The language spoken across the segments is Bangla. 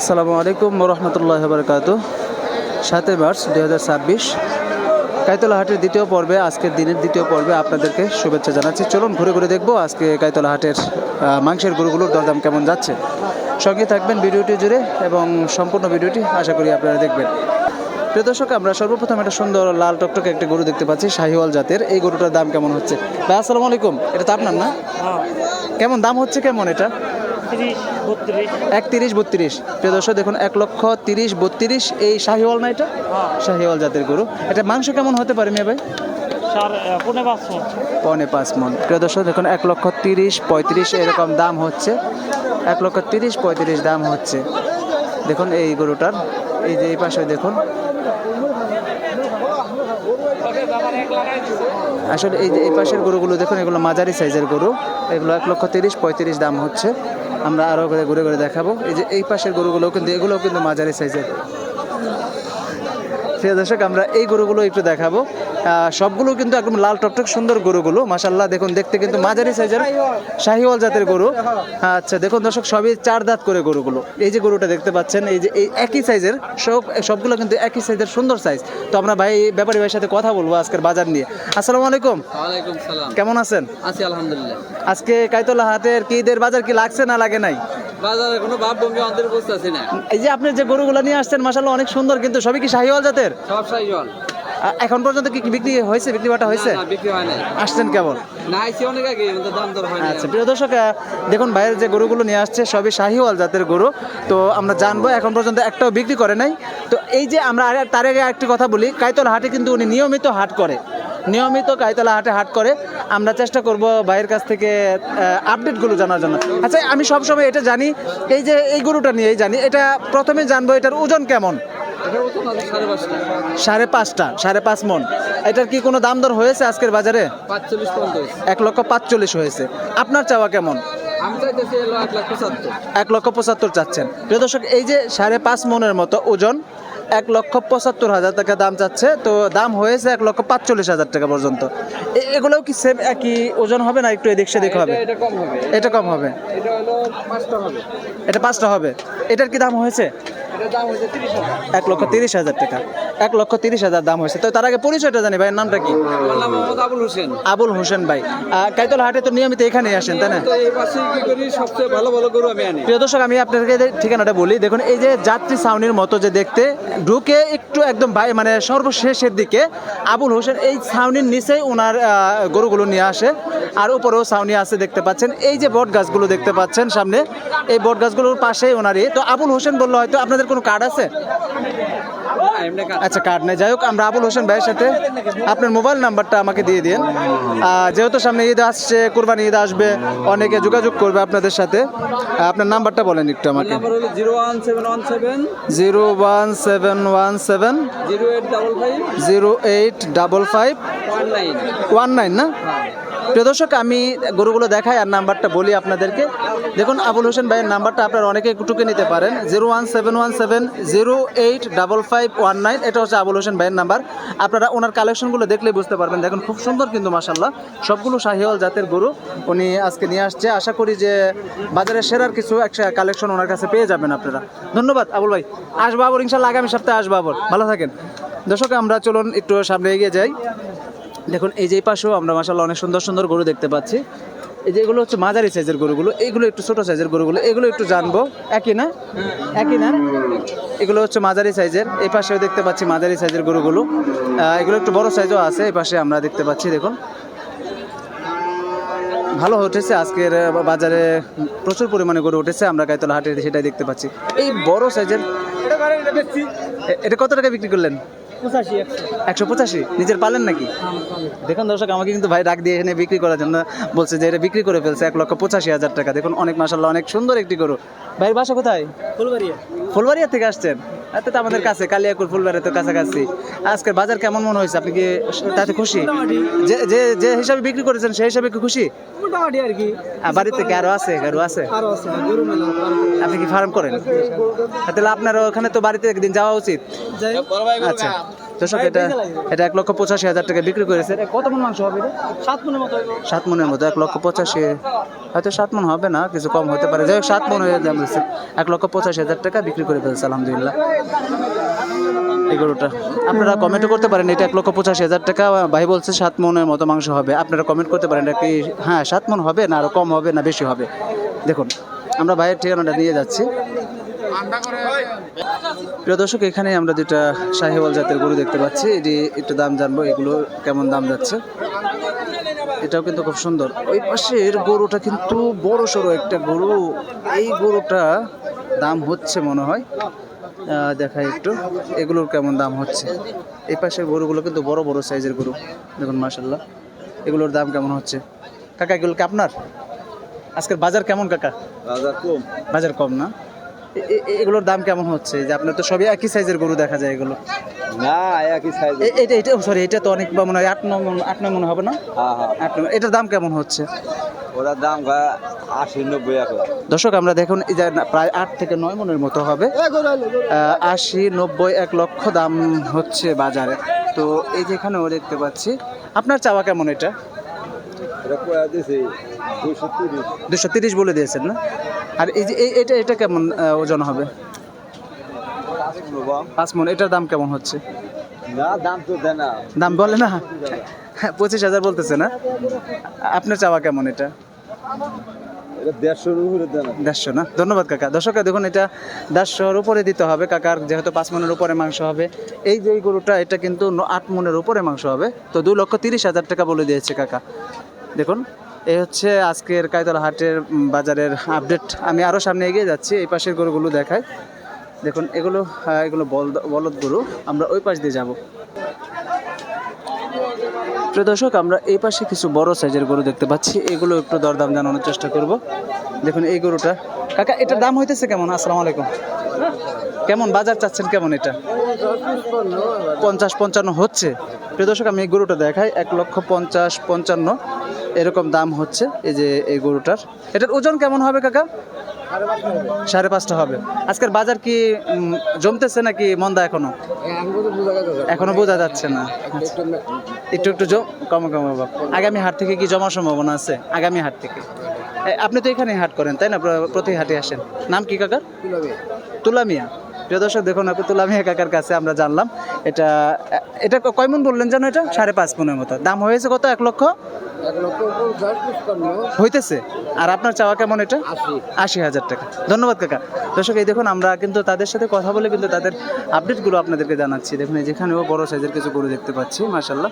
আসসালামু আলাইকুম রহমতুল্লাহ বারকাত। 7 মার্চ 2026 কাইতলা হাটের দ্বিতীয় পর্বে, আজকের দিনের দ্বিতীয় পর্বে আপনাদেরকে শুভেচ্ছা জানাচ্ছি। চলুন ঘুরে ঘুরে দেখবো আজকে কাইতলা হাটের মাংসের গরুগুলোর দরদাম কেমন যাচ্ছে। সঙ্গে থাকবেন ভিডিওটি জুড়ে এবং সম্পূর্ণ ভিডিওটি আশা করি আপনারা দেখবেন। প্রিয় দর্শক, আমরা সর্বপ্রথম একটা সুন্দর লাল টকটকে একটা গরু দেখতে পাচ্ছি, শাহিওয়াল জাতের। এই গরুটার দাম কেমন হচ্ছে? ভাই আসসালামু আলাইকুম, এটা তো আপনার না? কেমন দাম হচ্ছে, কেমন এটা? 31-32। প্রিয় দর্শক দেখুন, 1,30,32 এই শাহিওয়াল না, এটা শাহিওয়াল জাতের গরু। এটা মাংস কেমন হতে পারে মিয়া ভাই? 4.5 মণ। প্রিয় দর্শক দেখুন, 1,30,35 এরকম দাম হচ্ছে। 1,30,35 দাম হচ্ছে। দেখুন এই গরুটার, এই যে এই পাশে দেখুন, আসলে এই যে এই পাশের গরুগুলো দেখুন, এগুলো মাঝারি সাইজের গরু। এগুলো 1,30,35 দাম হচ্ছে। আমরা আরও ঘুরে ঘুরে দেখাবো। এই যে এই পাশের গরুগুলো কিন্তু, এগুলোও কিন্তু মাঝারি সাইজের। প্রিয় দর্শক, আমরা এই গরুগুলো একটু দেখাবো। সবগুলো কিন্তু একদম লাল টকটক সুন্দর গরুগুলো, মাশাআল্লাহ। দেখুন দেখতে কিন্তু মাঝারি সাইজের শাহিওয়াল জাতের গরু। আচ্ছা দেখুন দর্শক, সবই 4 দাঁত করে গরুগুলো। এই যে গরুটা দেখতে পাচ্ছেন, এই যে এই একই সাইজের, সবগুলো কিন্তু একই সাইজের, সুন্দর সাইজ। তো আমরা ব্যাপারী ভাইয়ের সাথে কথা বলবো আজকের বাজার নিয়ে। আসসালামু আলাইকুম। ওয়ালাইকুম সালাম। কেমন আছেন? আছি আলহামদুলিল্লাহ। আজকে কাইতলা হাটের কি ঈদের বাজার কি লাগছে না লাগে নাই? বাজারে কোনো ভাব ভঙ্গি অন্তর বুঝতেছি না। এই যে আপনি যে গরুগুলো নিয়ে আসছেন, মাশাআল্লাহ অনেক সুন্দর, কিন্তু সবই কি শাহিওয়াল জাতের? সব সাইজল। এখন পর্যন্ত কি বিক্রি হয়েছে, বিক্রি বাটা হয়েছে? না, বিক্রি হয় নাই। আসছেন কেবল? না, আইছি অনেক আগে, কিন্তু দাম দর হয় না। আচ্ছা প্রিয় দর্শক, দেখুন ভাইয়ের যে গরুগুলো নিয়ে আসছে সবই শাহিওয়াল জাতের গরু। তো আমরা জানবো, এখন পর্যন্ত একটাও বিক্রি করে নাই। তো এই যে আমরা তার আগে একটি কথা বলি, কাইতলা হাটে কিন্তু উনি নিয়মিত হাট করে, নিয়মিত কাইতলা হাটে হাট করে। আমরা চেষ্টা করব ভাইয়ের কাছ থেকে আপডেটগুলো জানার জন্য। আচ্ছা, আমি সবসময় এটা জানি, এই যে এই গরুটা নিয়েই জানি, এটা প্রথমে জানবো এটার ওজন কেমন? 5.5 মণ। এটার কি কোনো দাম দর হয়েছে আজকের বাজারে? 1,45,000 হয়েছে। আপনার চাওয়া কেমন? আমি চাইতেছি 1,75,000। 1,75,000 চাচ্ছেন। প্রিয় দর্শক, এই যে 5.5 মণের মতো ওজন, 1,75,000 টাকা দাম চাচ্ছে। তো দাম হয়েছে 1,45,000 টাকা পর্যন্ত। এগুলোও কি সেম একই ওজন হবে না একটু এদিক সেদিক হবে? এটা কম হবে। এটা কম হবে। এটা হলো 5টা হবে। এটা 5টা হবে। এটার কি দাম হয়েছে? এটা দাম হচ্ছে 30,000। 1,30,000 টাকা। 1,30,000 দাম হয়েছে। তো তার আগে পরিচয়টা জানি, ভাইয়ের নামটা কি? আমার নাম মোহাম্মদ আবুল হোসেন। আবুল হোসেন ভাই। কাইতলা হাটে তো নিয়মিত এখানেই আসেন, তাই না? তো এই পাশে কি করি, সবচেয়ে ভালো ভালো গরু আমি আনি। প্রিয় দর্শক, আমি আপনাদেরকে ঠিকানাটা বলি। দেখুন এই যে যাত্রী ছাউনির মতো যে দেখতে, ঢুকে একটু একদম মানে সর্বশেষের দিকে আবুল হোসেন, এই ছাউনির নিচেই ওনার গরুগুলো নিয়ে আসে। আর উপরেও ছাউনি আছে দেখতে পাচ্ছেন। এই যে বট গাছগুলো দেখতে পাচ্ছেন সামনে, এই বট গাছগুলোর পাশেই ওনারই। তো আবুল হোসেন বললো, হয়তো আপনাদের কোনো কার্ড আছে? আচ্ছা, কার্ড নেই। যাই হোক, আমরা আবুল হোসেন ভাইয়ের সাথে আপনার মোবাইল নাম্বারটা আমাকে দিয়ে দিন। যেহেতু সামনে ঈদ আসছে, কুরবানি ঈদ আসবে, অনেকে যোগাযোগ করবে আপনাদের সাথে। আপনার নাম্বারটা বলেন একটু আমাকে। নাম্বার হলো 01717 01717 0855 19 না? প্রিয় দর্শক, আমি গরুগুলো দেখাই আর নাম্বারটা বলি আপনাদেরকে। দেখুন আবুল হোসেন ভাইয়ের নাম্বারটা আপনারা অনেকে টুকে নিতে পারেন, 01717 085519। এটা হচ্ছে আবুল হোসেন ভাইয়ের নাম্বার। আপনারা ওনার কালেকশনগুলো দেখলেই বুঝতে পারবেন। দেখুন খুব সুন্দর কিন্তু, মাশাআল্লাহ, সবগুলো শাহিওয়াল জাতের গরু উনি আজকে নিয়ে আসছে। আশা করি যে বাজারের সেরার কিছু একটা কালেকশন ওনার কাছে পেয়ে যাবেন আপনারা। ধন্যবাদ আবুল ভাই। আসবো আবার ইনশাআল্লাহ, আগামী সপ্তাহে আসবো আবার। ভালো থাকেন। দর্শক, আমরা চলুন একটু সামনে এগিয়ে যাই। দেখুন এই যে পাশেও আমরা মাশাআল্লাহ অনেক সুন্দর সুন্দর গরু দেখতে পাচ্ছি। এই যে এগুলো হচ্ছে মাঝারি সাইজের গরুগুলো, এইগুলো একটু ছোট সাইজের গরুগুলো, এগুলো একটু জানবো। একই না? একই না? এগুলো হচ্ছে মাঝারি সাইজের। এই পাশেও দেখতে পাচ্ছি মাঝারি সাইজের গরুগুলো। এগুলো একটু বড় সাইজও আছে, এই পাশে আমরা দেখতে পাচ্ছি। দেখুন ভালো উঠেছে আজকের বাজারে, প্রচুর পরিমাণে গরু উঠেছে। আমরা কাইতলা হাটে সেটাই দেখতে পাচ্ছি। এই বড় সাইজের এটা কত টাকা বিক্রি করলেন? 185। নিজের পালেন নাকি? দেখুন দর্শক, আমাকে কিন্তু ভাই ডাক দিয়ে এখানে বিক্রি করার জন্য বলছে যে এটা বিক্রি করে ফেলছে 1,85,000 টাকা। দেখুন অনেক, মাশাআল্লাহ, অনেক সুন্দর একটি গরু। ভাইয়ের বাসা কোথায়? ফুলবাড়িয়া থেকে আসছেন? এত তো আমাদের কাছে, কালিয়াকুর ফুলবাড়িয়া তো কাছাকাছি। আজকের বাজার কেমন মনে হয়েছে? আপনি কি তাতে খুশি? যে যে হিসাবে বিক্রি করেছেন সেই হিসাবে কি খুশি? মোটামুটি আর কি। বাড়িতে কি আরো আছে? গরু আছে? আপনি কি ফার্ম করেন? তাহলে আপনার ওখানে তো বাড়িতে একদিন যাওয়া উচিত। আচ্ছা। দর্শক এটা 1,85,000 টাকা বিক্রি করেছে। এটা কত মন মাংস হবে? 7 মনের মতো হইব। 7 মনের মতো। 1,85,000, হয়তো 7 মন হবে না, কিছু কম হতে পারে। যাই হোক 7 মন হয়ে দাম রয়েছে। 1,85,000 টাকা বিক্রি করে ফেলছে আলহামদুলিল্লাহ এই গরুটা। আপনারা কমেন্ট করতে পারেন, এটা 1,85,000 টাকা ভাই বলছে 7 মনের মতো মাংস হবে। আপনারা কমেন্ট করতে পারেন এটা কি হ্যাঁ 7 মন হবে না আরো কম হবে না বেশি হবে। দেখুন আমরা ভাইয়ের ঠিকানাটা নিয়ে যাচ্ছি। প্রিয় দর্শক, এখানে আমরা যেটা শাহিওয়াল জাতের গরু দেখতে পাচ্ছি, এটি একটু দাম জানবো, এগুলো কেমন দাম যাচ্ছে। এটাও কিন্তু খুব সুন্দর। ওই পাশের গরুটা কিন্তু বড় সড়ো একটা গরু। এই গরুটা দাম হচ্ছে মনে হয়, দেখাই একটু এগুলোর কেমন দাম হচ্ছে। এই পাশের গরুগুলো কিন্তু বড় বড় সাইজের গরু, দেখুন মাশাআল্লাহ। এগুলোর দাম কেমন হচ্ছে কাকা? এগুলো কি আপনার? আজকের বাজার কেমন কাকা? বাজার কম। বাজার কম না? এগুলোর দাম কেমন হচ্ছে? যে আপনার তো সবই একই সাইজের গরু দেখা যায় এগুলো। না একই সাইজ। এটা সরি, এটা তো অনেক মনে হয় 8 মনে হবে না? হ্যাঁ হ্যাঁ। 8 এটার দাম কেমন হচ্ছে? ওরা দাম 80-90 এখন। দর্শক আমরা দেখুন এই যে প্রায় 8 থেকে 9 মনের মতো হবে। 80-90 1 লক্ষ দাম হচ্ছে বাজারে। তো এই যেখানেও দেখতে পাচ্ছি। আপনার চাওয়া কেমন এটা? এটা কয়া দিছি 230। 230 বলে দিয়েছেন না? আর এই যে এটা কেমন ওজন হবে? 5 মন। এটার দাম কেমন হচ্ছে? না দাম তো দেয় না। দাম বলে না? 25,000 বলতেছে না? আপনার চাওয়া কেমন এটা? এটা 150-এর উপরে দেয় না। 150 না? ধন্যবাদ কাকা। দর্শক দেখুন এটা 150-এর উপরে দিতে হবে কাকার, যেহেতু 5 মনের উপরে মাংস হবে। এই যে গরুটা এটা কিন্তু 8 মনের উপরে মাংস হবে। তো 2,30,000 টাকা বলে দিয়েছে কাকা। দেখুন এই হচ্ছে আজকের কাইতলা হাটের বাজারের আপডেট। আমি আরও সামনে এগিয়ে যাচ্ছি, এই পাশের গরুগুলো দেখাই। দেখুন এগুলো বলদ গরু। আমরা ওই পাশ দিয়ে যাব। প্রিয় দর্শক, আমরা এই পাশে কিছু বড় সাইজের গরু দেখতে পাচ্ছি, এগুলো একটু দরদাম জানানোর চেষ্টা করব। দেখুন এই গরুটা কাকা, এটার দাম হইতেছে কেমন? আসসালামু আলাইকুম। কেমন বাজার চাচ্ছেন কেমন এটা? 50-55 হচ্ছে। প্রিয় দর্শক আমি এই গরুটা দেখাই, 1,50,000-55 এরকম দাম হচ্ছে। এই যে এই গরুটার, এটার ওজন কেমন হবে কাকা? 5.5 হবে। আজকের বাজার কি জমতেছে নাকি মন্দা? এখনো বোঝা যাচ্ছে না। একটু কম হবে। আগামী হাট থেকে কি জমার সম্ভাবনা আছে? আগামী হাট থেকে আপনি তো এখানে হাট করেন তাই না? প্রতি হাটে আসেন। নাম কি কাকার? তুলামিয়া। প্রিয় দর্শক দেখুন তুলামিয়া কাকার কাছে আমরা জানলাম এটা কয় মন বললেন জানো? এটা 5.5 মনের মতো। দাম হয়েছে কত? 1 লক্ষ হইতেছে। আর আপনার চাওয়া কেমন এটা? 80,000 টাকা। ধন্যবাদ কাকা। দর্শক এই দেখুন আমরা কিন্তু তাদের সাথে কথা বলে কিন্তু তাদের আপডেটগুলো আপনাদেরকে জানাচ্ছি। দেখুন এই যেখানেও বড় সাইজের কিছু গরু দেখতে পাচ্ছি মাশাআল্লাহ।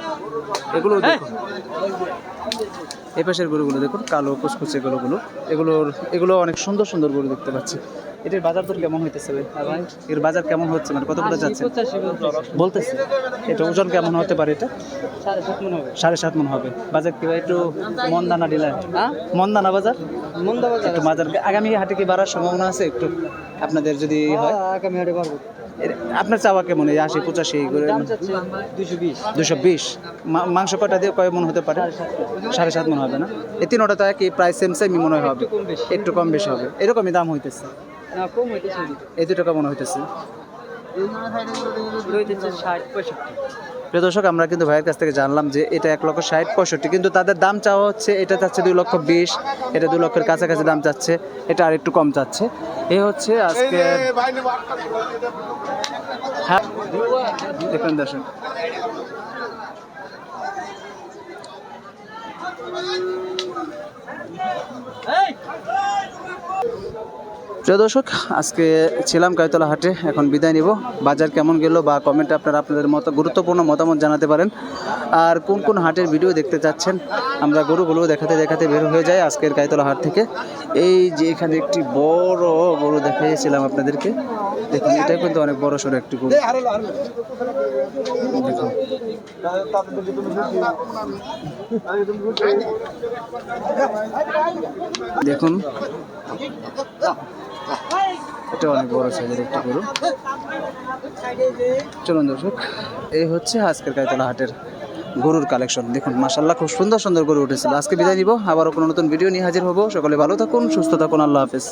এগুলো দেখুন, এই পাশের গরুগুলো দেখুন, কালো কুচকুচে গরুগুলো। এগুলো অনেক সুন্দর সুন্দর গরু দেখতে পাচ্ছি। এটার বাজার দর কেমন হইতেছে ভাই? এর বাজার কেমন হচ্ছে, মানে কত করে যাচ্ছে বলতেছে? এটা ওজন কেমন হতে পারে? এটা 7.5 মন হবে। বাজার কি ভাই একটু মন্দানা দিলেন? মন্দানা বাজার একটু বাজার আগামী হাটে কি বাড়ার সম্ভাবনা আছে একটু আপনাদের যদি হয়? আগামী হাটে পারবো। আপনার চাওয়া কেমন? এই 80-85 করে 220। মাংস কটা দিয়ে কয় মন হতে পারে? 7.5 মন হবে না? এই তিনটা তো একই প্রায় সেমই মনে হয় হবে, একটু কম বেশি হবে এরকমই দাম হইতেছে। এই 2 টাকা মনে হইতেছে। প্রিয় দর্শক আমরা কিন্তু ভাইয়ের কাছ থেকে জানলাম যে এটা 1,60,65, কিন্তু তাদের দাম চাওয়া হচ্ছে, এটা চাচ্ছে 2,20,000, এটা 2 লক্ষের কাছাকাছি দাম চাচ্ছে, এটা আর একটু কম চাচ্ছে। এই হচ্ছে আজকে দেখুন দর্শক প্রিয় দর্শক আজকে ছিলাম কাইতলা হাটে, এখন বিদায় নিব। বাজার কেমন গেল বা কমেন্টে আপনাদের গুরুত্বপূর্ণ মতামত জানাতে পারেন। আর কোন কোন হাটের ভিডিও দেখতে চাচ্ছেন, আমরা গরুগুলো দেখাতে দেখাতে বের হয়ে যাই আজকের কাইতলা হাট থেকে। এই যে এখানে একটি বড় গরু দেখিয়েছিলাম আপনাদেরকে, দেখুন এটা কিন্তু অনেক বড় সড়ো একটি গরু। দেখুন এটা অনেক বড় সাইজের একটি গরু। চলুন দর্শক, এই হচ্ছে আজকের কাইতলা হাটের গরুর কালেকশন। দেখুন মাশাআল্লাহ খুব সুন্দর সুন্দর গরু উঠেছিল। আজকে বিদায় নিব, আবারও কোনো নতুন ভিডিও নিয়ে হাজির হব। সকলে ভালো থাকুন, সুস্থ থাকুন, আল্লাহ হাফেজ।